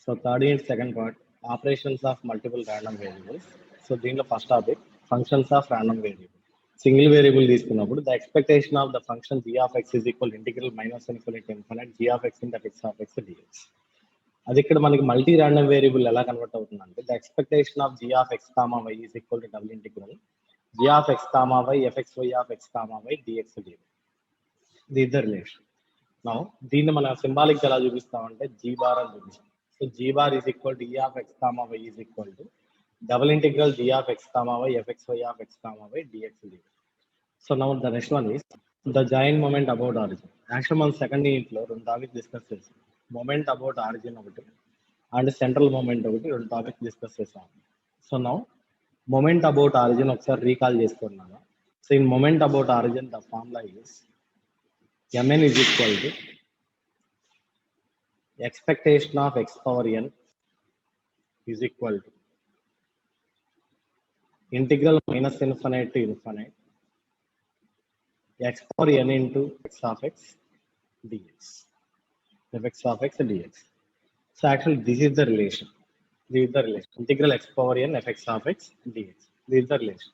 So third and second part, operations of multiple random variables. So దీనిలో first topic functions of random variable. Single variable తీసుకున్నప్పుడు the expectation of the function g of x is equal integral minus infinity infinite g of x into x of x dx. అది ఇక్కడ మనకి multi random variable ఎలా convert అవుతుందంటే the expectation of g of x comma y is equal to double integral g of x comma y fxy of x comma y dx dy. ఇది ఇద్దరు relation. Now దీన్ని మనం symbolic ఎలా చూపిస్తామంటే g bar అని చూపిస్తాం. So g bar is equal to e of x comma y is equal to double integral g of x comma y fxy of x comma y dx dy. So now the next one is the giant moment about origin. Actually మనం second unit లో రెండు topic discuss చేసాం. Moment about origin ఒకటి and central moment ఒకటి, రెండు topic discuss చేసాం. So now moment about origin ఒకసారి recall చేసుకున్నాను. So in moment about origin the formula is mn is equal to expectation of x power n is equal to integral minus infinite to infinite x power n into x of x dx. Fx of x dx. So actually this is the relation. This is the relation. Integral x power n fx of x dx. This is the relation.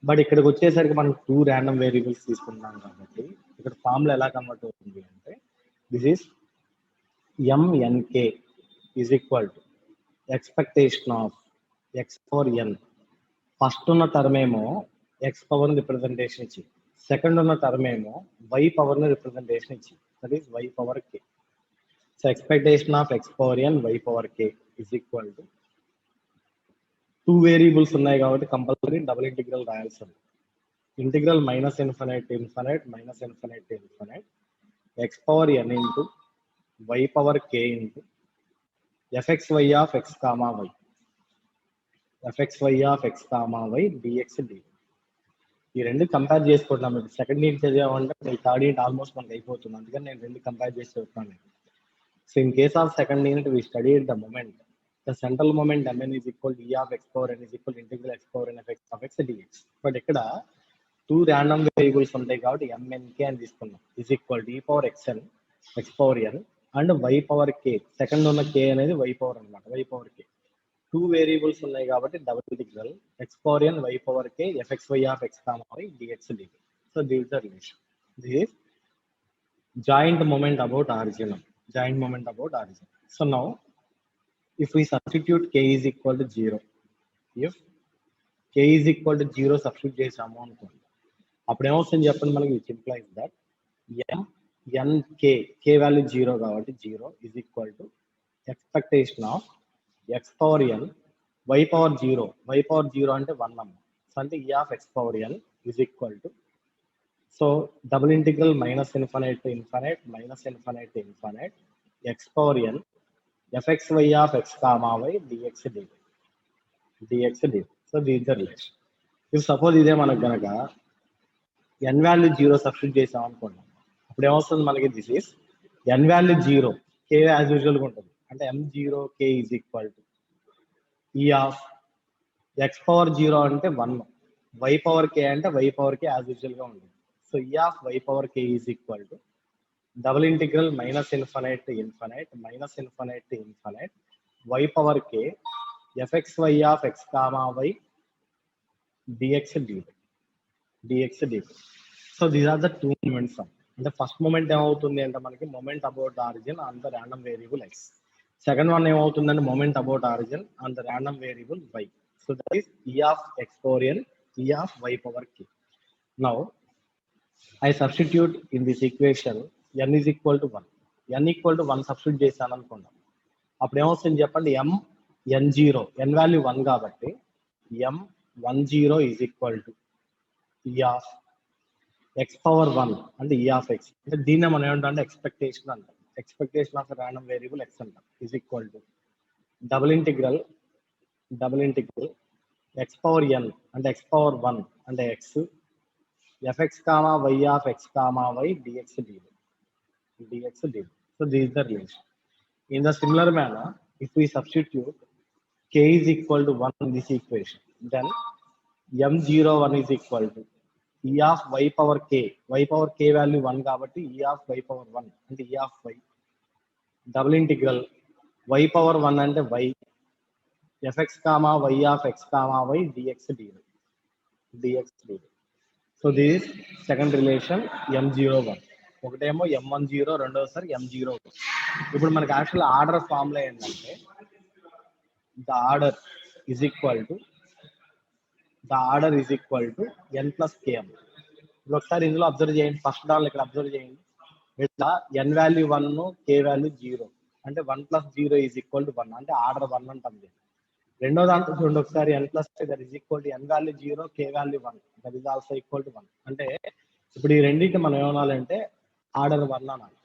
But ఇక్కడికి వచ్చేసరికి మనం two random variables తీసుకున్నాం కాబట్టి ఇక్కడ formula ఎలా convert అవుతుంది అంటే this is mnk is equal to expectation of x power n. First ఉన్న టర్మ్ ఏమో ఎక్స్ పవర్ రిప్రజెంటేషన్ ఇచ్చి, సెకండ్ ఉన్న టర్మ్ ఏమో వై పవర్ రిప్రజెంటేషన్ ఇచ్చి, that is y power k. So expectation of x power n y power k is equal to two variables ఉన్నాయి కాబట్టి compulsory double integral రాయాల్సి ఉంది. Integral minus infinite infinite minus infinite infinite x power n into y power K into f x y of x comma y f x y of x comma y d x d. ఈ రెండు compare చేసుకుంటున్నాం. ఇప్పుడు second unit చదివామంటే మీ third unit almost మనకి అయిపోతుంది, అందుకని నేను రెండు కంపేర్ చేసి చెప్తాను. So in case of second unit we studied the moment. The central moment mn is equal to e of x power n is equal to integral x power n fx of x dx. But ఇక్కడ two random variables ఉంటాయి కాబట్టి mnk అని తీసుకున్నాం is equal to e power xn x power n and y power k. Second ఉన్న k అనేది y power అనమాట, y power k. Two variables ఉన్నాయి కాబట్టి double integral x power n y power k fxy of x comma y dx dy. So this is the relation. This is joint moment about origin. Joint moment about origin. So now if we substitute k is equal to 0, if k is equal to 0 substitute చేసాము అనుకోండి, అప్పుడు ఏమవుతుంది చెప్పండి మనకి, which implies that mnk k value 0 కాబట్టి 0 is equal to expectation of x power n y power 0, y power 0 అంటే 1 అమ్మ. So అంటే e of x power n is equal to, so double integral minus infinite to infinite minus infinite to infinite x power n fxy of x comma y dx dy. dx dy. So this is the relation. If suppose ఇదే మనకు కనుక n value 0 substitute చేసాం అనుకోండి, అప్పుడు ఏమొస్తుంది మనకి, this is n value 0 k as యూజువల్గా ఉంటుంది. అంటే m0 k is equal to e of x power 0 అంటే 1, y పవర్ k అంటే y పవర్ k యాజ్ యూజువల్గా ఉంటుంది. So e of y power k is equal to double integral minus infinite to infinite minus infinite to infinite y power k fxy of x comma y dx dy. dx dy. So these are the two moments. అంటే first moment ఏమవుతుంది అంటే మనకి moment about origin on the random variable x. Second one ఏమవుతుందంటే moment about origin on the random variable y. So that is e of x power n e of y power k. Now I substitute in this equation n is equal to 1. n equal to 1 substitute చేశాను అనుకున్నాం, అప్పుడు ఏమొస్తుంది చెప్పండి, m n0 n value 1 కాబట్టి m10 is equal to e of x power 1 అంటే e of x. అంటే దీన్నే మనం ఏమంటాం ఎక్స్పెక్టేషన్ అంటాం. Expectation of random variable x అంటాం is equal to double integral x power n అంటే x పవర్ 1 అంటే x fx comma y of x comma y dx dy. dx dy. So this is the relation. In the similar manner, if we substitute k is equal to 1 in this equation, then m01 is equal to e of y power k. y power k value 1 కాబట్టి e of y power 1 అంటే e of y double integral y power 1 అంటే y, fx comma y of x comma y dx dy. So this second relation m01. ఒకటేమో m10, రెండోసారి m01. ఇప్పుడు మనకి actual order formula ఏంటంటే the order is equal to n plus km. ఇప్పుడు ఒకసారి ఇందులో observe చేయండి, ఫస్ట్ డాల్ ఇక్కడ అబ్జర్వ్ చేయండి. ఇట్లా n వాల్యూ 1, k వాల్యూ 0 అంటే 1 ప్లస్ 0 ఈజ్ ఈక్వల్ టు 1 అంటే ఆర్డర్ 1 అంటాం. రెండో దాంట్లో చూడండి ఒకసారి n plus that is equal to n value 0, k value 1 that is also equal to 1. అంటే ఇప్పుడు ఈ రెండింటి మనం ఏమనాలంటే ఆర్డర్ 1 అనాలి.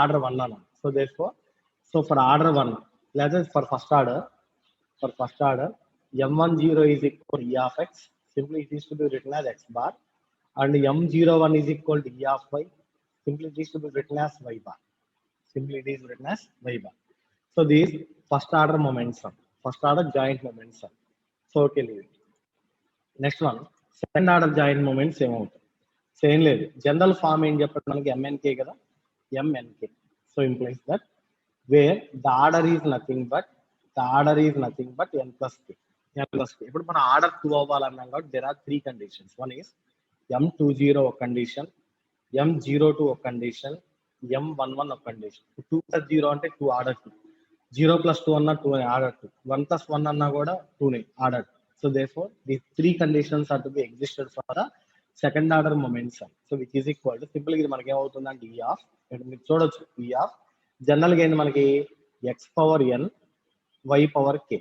ఆర్డర్ 1 అనాలి. సో దేర్ఫోర్ ఫర్ ఆర్డర్ 1 లేదా for first order m10 is equal e of x, simply it is to be written as x bar, and m01 is equal to e of y, simply it is to be written as y bar. So these first order momentum, first order joint momentum. So okay, leave it. Next one, second order joint moments same out. Same లేదు. General form ఏం చెప్పండి మనకి mnk కదా, mnk. So implies that where the order is nothing but n plus k. ఇప్పుడు మన order 2 అవ్వాలన్నాం కాబట్టి there are 3 conditions. One is m20 ఒక condition, m02 ఒక కండిషన్, m11 ఒక కండిషన్. 2 plus 0 అంటే 2 ఆర్డర్ 2, 0 plus 2 అన్నా 2 ఆర్డర్ 2, 1 plus 1 అన్నా కూడా 2 order 2. So therefore these 3 conditions are to be existed for the second order momentum. So which is equal to simple గా ఇది మనకి ఏమవుతుందంటే e of, మీరు చూడొచ్చు e of జనరల్ గా ఏంది మనకి x power n y power k.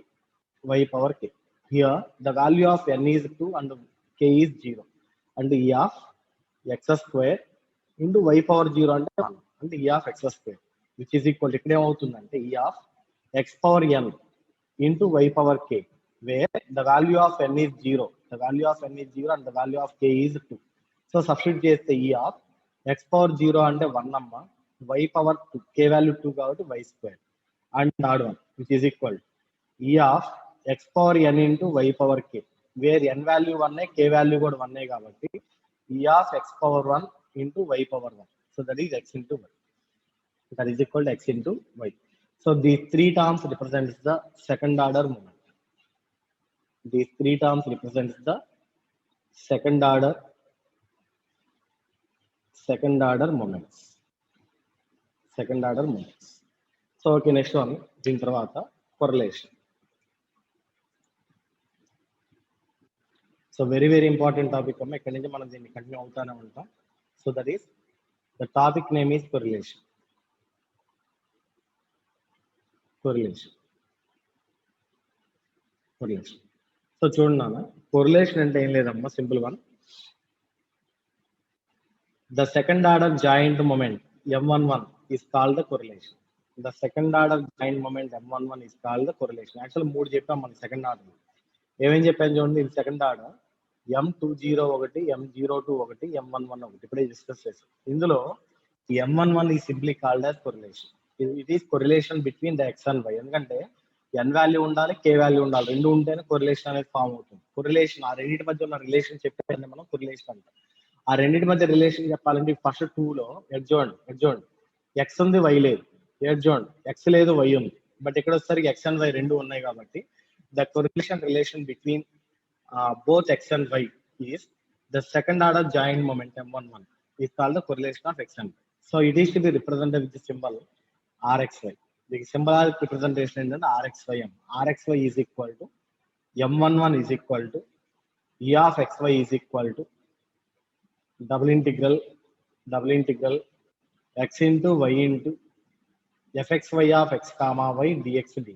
Here the value of n is 2 and k is 0, and e of x square into y power 0 అంటే 1 అంటే e of x square, which is equal ఇక్కడ ఏమవుతుందంటే e of x power n into y power k, where the value of n is 0 and the value of k is 2. So substitute చేస్తే e of x power 0 అంటే 1 అమ్మ, y power 2, k value 2 కాబట్టి y square, and third one which is equal to e of x power n into y power k, where n value 1 k value కూడా 1 కాబట్టి e of x power 1 into y power 1. So that is x into y. That is equal to x into y. So these 3 terms represents the second order moment. These 3 terms represents the second order moments. So okay, next one దీని తర్వాత correlation. So very important topic అమ్మ, ఇక్కడ నుంచి మనం దీన్ని continue అవుతానే ఉంటాం. So that is the topic name is correlation. So చూడండి నాన్న, కొరిలేషన్ అంటే ఏం లేదమ్మా, simple one. The second order joint moment m11 is called the correlation. The second order joint moment m11 is called the correlation. Actually 3 చెప్పాం మన second order. ఏమేం చెప్పాను చూడండి, ఇది సెకండ్ ఆర్డర్ m20 ఒకటి, m02 ఒకటి, m11 ఒకటి ఇప్పుడే డిస్కస్ చేసాం. ఇందులో m11 is simply called as correlation. It is correlation between the x and y. ఎందుకంటే n వాల్యూ ఉండాలి, k వాల్యూ ఉండాలి, రెండు ఉంటేనే కొరిలేషన్ అనేది ఫామ్ అవుతుంది. కొరిలేషన్ ఆ రెండింటి మధ్య ఉన్న రిలేషన్ చెప్పేది మనం కొరిలేషన్ అంటాం. ఆ రెండింటి మధ్య రిలేషన్ చెప్పాలంటే ఫస్ట్ 2లో చూడండి ఎక్స్ ఉంది, వై లేదు. చూడండి ఎక్స్ లేదు, వై ఉంది. బట్ ఇక్కడ వచ్చేసరికి ఎక్స్ అండ్ వై రెండు ఉన్నాయి కాబట్టి the correlation relation between both x and y is the second order joint moment m11 is called the correlation of x and y. So it is to be represented with the symbol rxy. The symbolic representation is rxy. Rxy is equal to m11 is equal to e of xy is equal to double integral x into y into fxy of x comma y dx dy.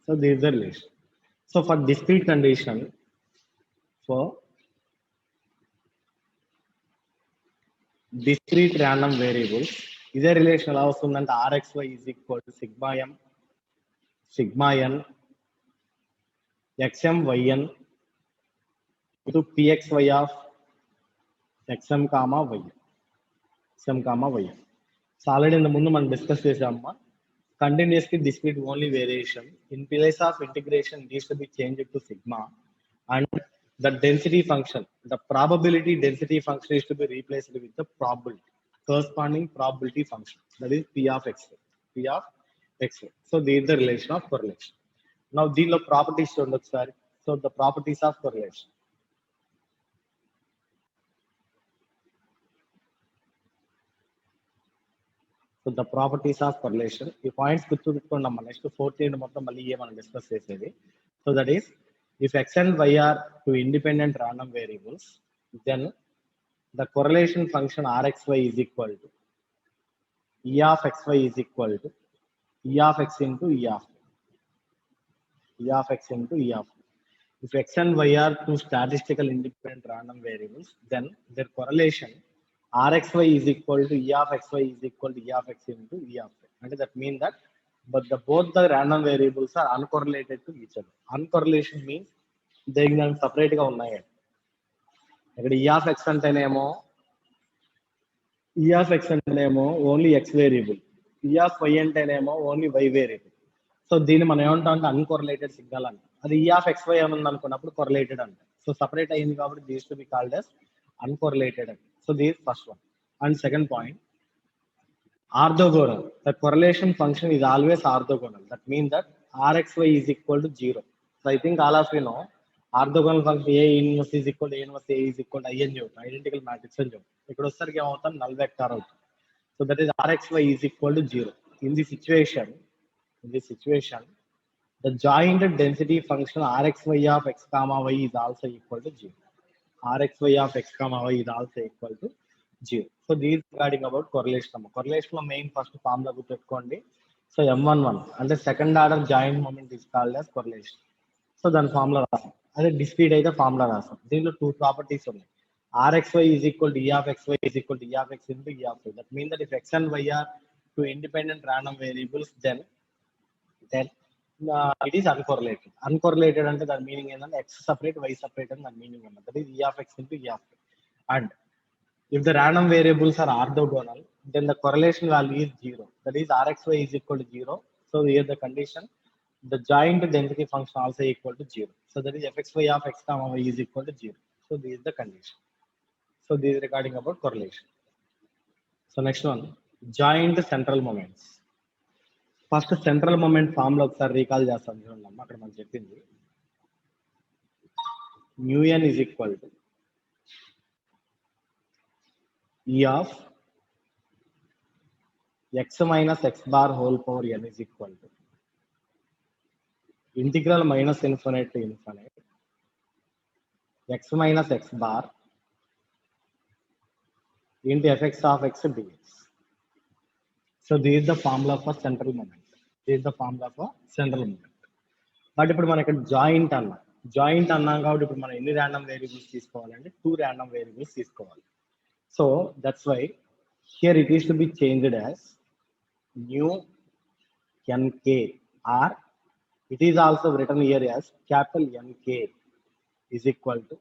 So this is the relation. So for discrete condition, for discrete random variables, ఇదే relation ఎలా వస్తుందంటే rxy is equal to sigma n xm yn into pxy of xm comma y. So already ఇంత ముందు మనం discuss చేసామమ్మా. Continuously discrete only variation in place of integration needs to be changed to sigma, and the density function, the probability density function is to be replaced with the probability. corresponding probability function, that is P of X. P of X. So this is the relation of correlation. Now these are properties చూడండి ఒకసారి. So the properties of correlation. So the properties of correlation. ఈ points గుర్తుపెట్టుకోండి. Next 4th unit మొత్తం మళ్ళీ మనం discuss చేసేది. So that is, if X and Y are two independent random variables, then the correlation function Rxy is equal to E of Xy is equal to E of X into E of E of X into E of. If X and Y are two statistical independent random variables, then their correlation Rxy is equal to E of Xy is equal to E of X into E of X. And that means that both the random variables are uncorrelated to each other. Uncorrelation means they are separate గా ఉన్నాయి. ఇక్కడ E of X అంటేనేమో only X variable, E of Y అంటేనేమో only Y variable. So దీన్ని మనం ఏమంటాం అంటే అన్కోరిలేటెడ్ signal అంట. అది E of XY ఏమన్నా అనుకున్నప్పుడు కొరలేటెడ్ అంట. సో సపరేట్ అయింది కాబట్టి these to be called as uncorrelated. So this is first one. And second point, orthogonal. The correlation function is always orthogonal. That means that Rxy is equal to 0. So I think all of you know orthogonal function A inverse is equal to A inverse A is equal to I అని చెప్తాం, identical matrix అని చెప్తాం. ఇక్కడ వచ్చేసరికి ఏమవుతాం, null vector అవుతుంది. So that is Rxy is equal to 0. In this situation, the joint density function Rxy of X comma Y is also equal to 0. Rxy of X comma Y is also equal to 0. So this is regarding about correlation. Correlation లో main first formula గుర్తుపెట్టుకోండి. So M11 అంటే second order joint moment is called as correlation. సో దాని ఫార్ములా రాసాం. అదే discrete అయితే formula రాసాం. దీంట్లో 2 ప్రాపర్టీస్ ఉన్నాయి. Rxy is equal to E of Xy is equal to E of X into E of Y. That means that if X and Y are two independent random variables, then it is uncorrelated. Uncorrelated అంటే దాని meaning ఏంటంటే X separate, Y separate అని దాని meaning అన్నమాట. That is E of X into E of Y. And if the random variables are orthogonal, then the correlation value is 0. That is Rxy is equal to 0. So here the condition, the joint density function also equal to 0. So that is Fxy of X comma Y is equal to 0. So this is the condition. So this is regarding about correlation. So next one, joint central moments. First central moment formula ఒకసారి recall చేస్తాం చూడండి. అక్కడ మనం చెప్పింది μn is equal to E of X minus X bar whole power n is equal to integral minus infinite to infinite X minus X bar into Fx of X dx. So this is the formula for central moment. But ఇప్పుడు మన ఇక్కడ joint అన్నాం కాబట్టి ఇప్పుడు మనం ఎన్ని random variables తీసుకోవాలంటే 2 random variables తీసుకోవాలి. So that's why here it is to be changed as mu nk, or it is also written here as capital NK is equal to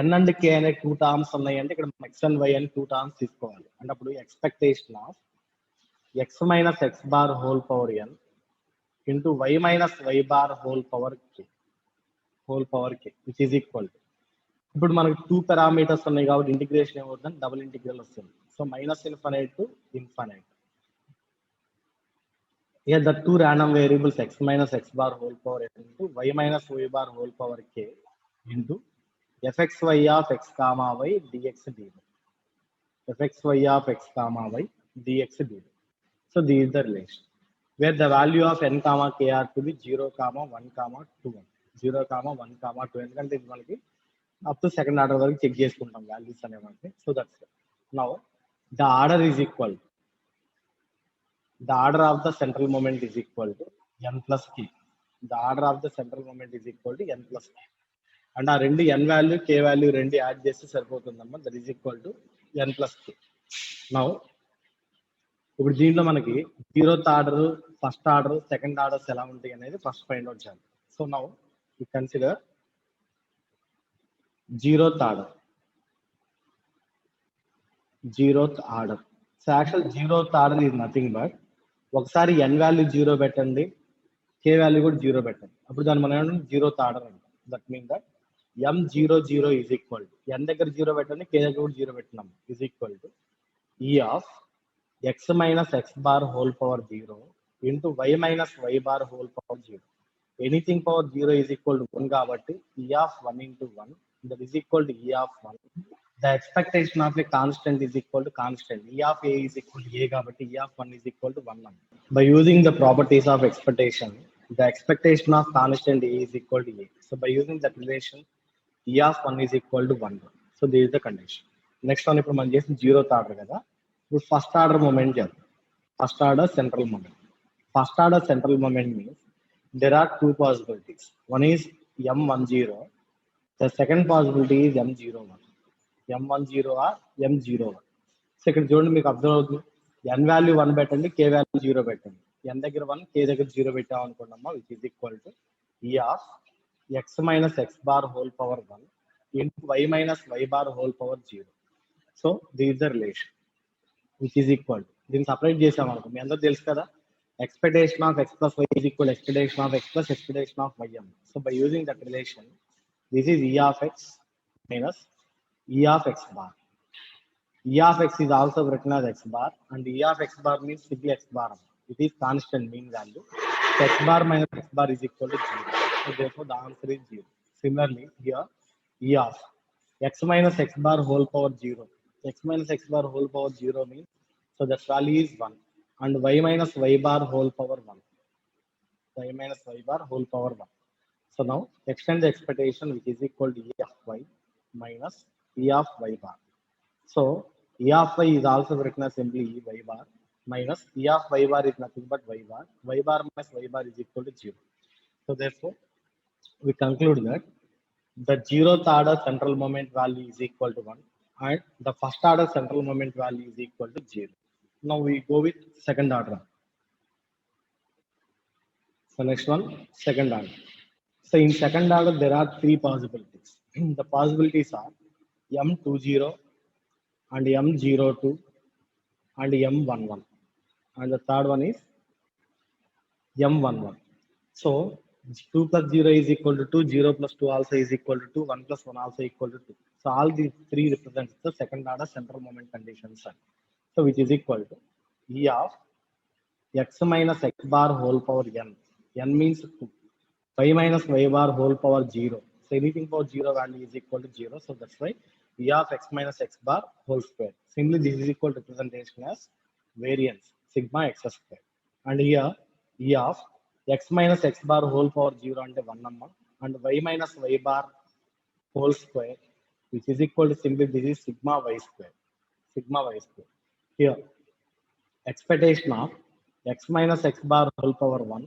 n and k అనే 2 terms ఉన్నాయంటే ఇక్కడ x and y అని 2 terms తీసుకోవాలి. అంటే అప్పుడు expectation of x minus x bar whole power n into y minus y bar whole power k which is equal to, ఇప్పుడు మనకి 2 parameters ఉన్నాయి కాబట్టి ఇంటిగ్రేషన్ ఏమవుతుందంటే డబుల్ ఇంటిగ్రల్ వస్తుంది. So minus infinite to infinite. Here the 2 random variables x minus x bar whole power n into y minus y bar whole power k into fxy of x comma y dx dy. Fxy of x comma y dx dy. So this is the relation where the value of n comma k are to be 0 comma 1 comma 2 0 comma 1 comma 2 ఎందుకంటే ఇది మనకి up to second order వరకు check చేసుకుంటాం values అనేవి. So that's now the order is equal, the order of the central moment is equal to n plus k. The order of the central moment is equal to n plus k. And ఆ రెండు n value k value రెండు add చేస్తే సరిపోతుందమ్మా. That is equal to n plus k. Now ఇప్పుడు దీంట్లో మనకి 0th order, first order, second orders ఎలా ఉంటాయి అనేది ఫస్ట్ ఫైండ్ అవుట్ చేయాలి. So now you consider 0th order. So actual 0th order is nothing but ఒకసారి n వాల్యూ 0 పెట్టండి, k value కూడా 0 పెట్టండి, అప్పుడు దాన్ని మనం 0th ఆర్డర్ అంటాం. That mean that m00 is equal to n దగ్గర 0 పెట్టండి, k దగ్గర కూడా 0 పెట్టినాం, is equal to e of x minus x bar whole power 0 into y minus y bar whole power 0. Anything power 0 is equal to 1 కాబట్టి e of 1 into 1 that is equal to e of 1. The expectation of a constant is equal to constant. E of a is equal to a కాబట్టి e of 1 is equal to 1. By using the properties of expectation, the expectation of constant a is equal to a. So by using that relation, e of 1 is equal to 1. So this is the condition. Next one ఇప్పుడు మనం చేసిన 0th order కదా. ఇప్పుడు first order moment చేద్దాం. First order central moment. First order central moment means there are two possibilities. One is m10. The second possibility is m01. m10 or m01. So ఇక్కడ చూడండి, మీకు observe అవుతుంది, n value 1 పెట్టండి, k value 0 పెట్టండి. n దగ్గర 1, k దగ్గర 0 పెట్టాం అనుకున్నామా, which is equal to e of x minus x bar whole power 1 into y minus y bar whole power 0. So this is the relation which is equal to, దీన్ని separate చేసాం అనుకో, మీ అందరూ తెలుసు కదా, expectation of x plus y is equal to expectation of x plus expectation of ym. So by using that relation, this is e of x minus e of x bar. E of x is also written as x bar, and e of x bar means simply x bar. It is constant mean value. So x bar minus x bar is equal to 0. So therefore the answer is 0. Similarly here, e of x minus x bar whole power 0. X minus x bar whole power 0 means, so that value is 1. And y minus y bar whole power 1. Y minus y bar whole power 1. So now extend the expectation, which is equal to e of y minus e of y bar. So e of y is also written as simply e y bar minus e of y bar is nothing but y bar. Y bar minus y bar is equal to 0. So therefore we conclude that the 0th order central moment value is equal to 1 and the first order central moment value is equal to 0. Now we go with second order. So next one, second order. So in second order, there are three possibilities. The possibilities are m20 and m02 and m11. And the third one is m11. So 2 plus 0 is equal to 2, 0 plus 2 also is equal to 2, 1 plus 1 also equal to 2. So all these three represents the second order central moment conditions. So which is equal to e of x minus x bar whole power n. N means 2. Y minus y bar whole power 0. So anything power 0 value is equal to 0. So that's why e of x minus x bar whole square. Simply this is equal to representation as variance sigma x square. And here e of x minus x bar whole power 0 ante 1 number and y minus y bar whole square, which is equal to simply this is sigma y square. Sigma y square. Here expectation of x minus x bar whole power 1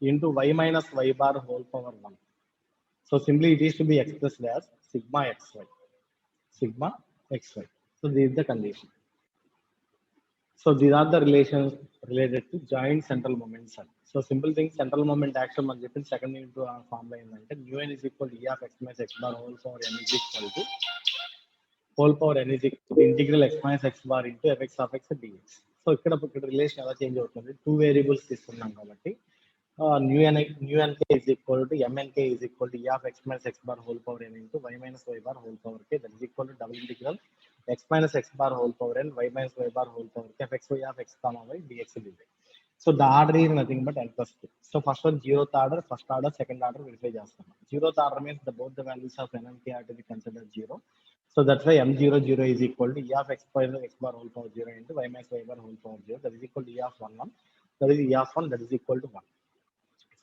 into y minus y bar whole power 1. So simply it is to be expressed as sigma xy. Sigma xy. So this is the condition. So these are the relations related to joint central moments. So simple thing, central moment action man cheppin second into formula endante mu n is equal to e of x minus x bar whole power n is equal to whole power n is equal to integral x minus x bar into fx of x dx. So ఇక్కడ relation ఎలా change అవుతుంది, two variables తీసుకున్నాం కాబట్టి mu n k is equal to m n k is equal to E of x minus x bar whole power n into y minus y bar whole power k, that is equal to double integral x minus x bar whole power n y minus y bar whole power k f y of x comma y d x d y. So the order is nothing but n plus 2. So first one zeroth order, first order, second order verify చేస్తాం. Zeroth order means the both the values of n and k are to be considered zero. So that's why m00 is equal to e of x minus x bar whole power 0 into y minus y bar whole power 0. That is equal to e of 1, that is e of 1, that is equal to 1.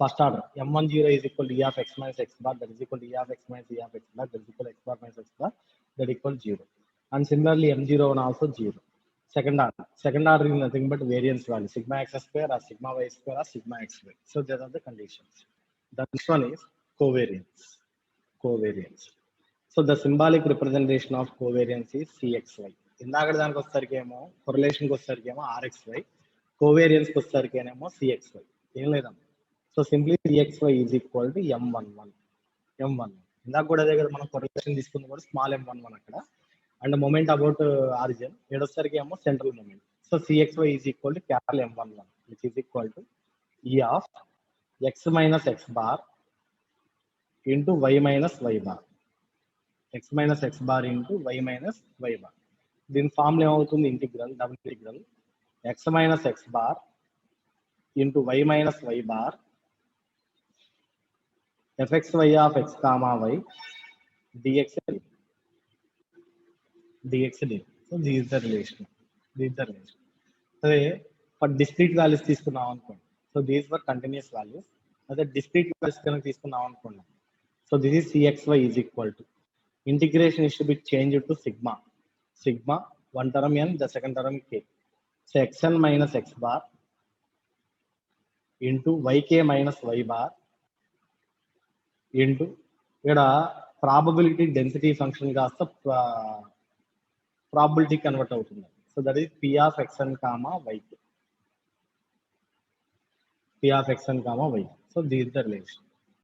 First order, m10 is equal to e of x minus x bar, that is equal to e of x minus e of x bar, that is equal to x bar minus x bar, that is equal to 0. And similarly m01 also 0. Second order is nothing but variance value, sigma x square or sigma y square or sigma x square. So these are the conditions. The next one is covariance. So the symbolic representation of covariance is CXY. ఇందాక దానికి వచ్చేసరికేమో కొరిలేషన్కి వచ్చేసరికేమో RXY, కోవేరియన్స్కి వచ్చేసరికేమో CXY. ఏం లేదమ్మా. So simply CXY is equal to M11. ఇందాక కూడా అదే కదా మనం correlation తీసుకుంది కూడా స్మాల్ m11 అక్కడ. అండ్ మొమెంట్ అబౌట్ ఆరిజిన్ ఏడొచ్చరికేమో central moment. So CXY is equal to capital M11 which is equal to E of x minus x bar into y minus y bar. X minus x bar into y minus y bar. దీని formula ఏమవుతుంది? Integral double integral x minus x bar into y minus y bar fxy of x comma y dx dy. So this is the relation. So for discrete values తీసుకున్నాం అనుకోండి. So these were continuous values. అదే discrete values కనుక తీసుకున్నాం అనుకోండి. So this is cxy is equal to integration is to be changed to sigma one term n, the second term k. So xn minus x bar into yk minus y bar into ఇక్కడ probability density function కాస్త probability convert అవుతుంది. So that is p of x n comma y. So this the relation.